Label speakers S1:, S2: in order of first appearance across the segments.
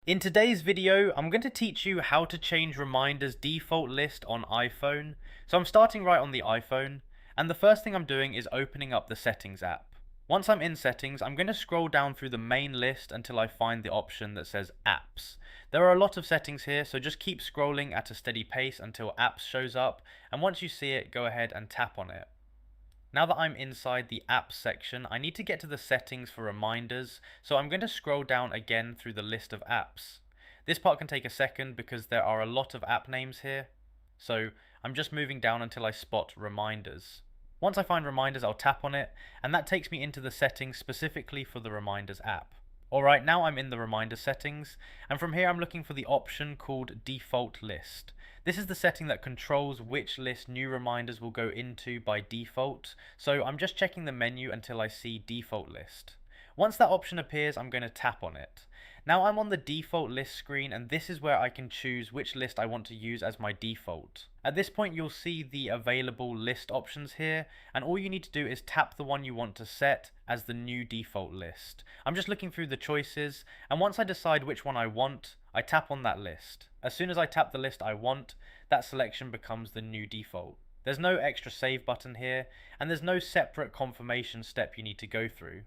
S1: In today's video, I'm going to teach you how to change reminders default list on iPhone. So I'm starting right on the iPhone, and the first thing I'm doing is opening up the settings app. Once I'm in settings, I'm going to scroll down through the main list until I find the option that says apps. There are a lot of settings here, so just keep scrolling at a steady pace until apps shows up, and once you see it, go ahead and tap on it. Now that I'm inside the apps section, I need to get to the settings for reminders, so I'm going to scroll down again through the list of apps. This part can take a second because there are a lot of app names here, so I'm just moving down until I spot reminders. Once I find reminders, I'll tap on it, and that takes me into the settings specifically for the reminders app. Alright, now I'm in the reminder settings, and from here I'm looking for the option called default list. This is the setting that controls which list new reminders will go into by default, so I'm just checking the menu until I see default list. Once that option appears, I'm going to tap on it. Now I'm on the default list screen, and this is where I can choose which list I want to use as my default. At this point you'll see the available list options here, and all you need to do is tap the one you want to set as the new default list. I'm just looking through the choices, and once I decide which one I want, I tap on that list. As soon as I tap the list I want, that selection becomes the new default. There's no extra save button here, and there's no separate confirmation step you need to go through.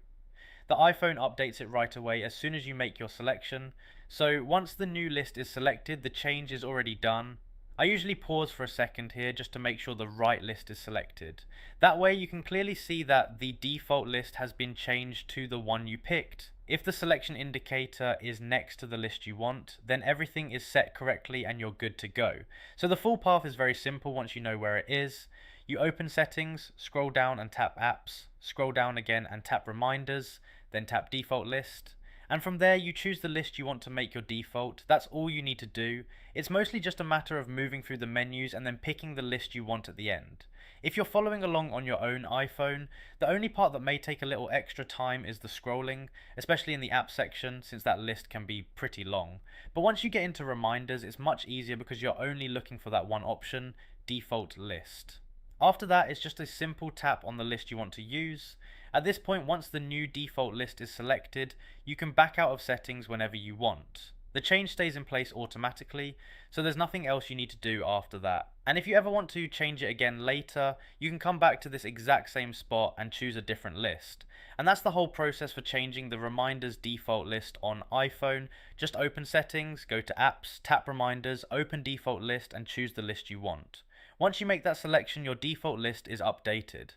S1: The iPhone updates it right away as soon as you make your selection, so once the new list is selected, the change is already done. I usually pause for a second here just to make sure the right list is selected. That way you can clearly see that the default list has been changed to the one you picked. If the selection indicator is next to the list you want, then everything is set correctly and you're good to go. So the full path is very simple once you know where it is. You open settings, scroll down and tap apps, scroll down again and tap reminders, then tap default list, and from there you choose the list you want to make your default. That's all you need to do. It's mostly just a matter of moving through the menus and then picking the list you want at the end. If you're following along on your own iPhone, the only part that may take a little extra time is the scrolling, especially in the app section since that list can be pretty long. But once you get into reminders, it's much easier because you're only looking for that one option, default list. After that, it's just a simple tap on the list you want to use. At this point, once the new default list is selected, you can back out of settings whenever you want. The change stays in place automatically, so there's nothing else you need to do after that. And if you ever want to change it again later, you can come back to this exact same spot and choose a different list. And that's the whole process for changing the reminders default list on iPhone. Just open settings, go to apps, tap reminders, open default list and choose the list you want. Once you make that selection, your default list is updated.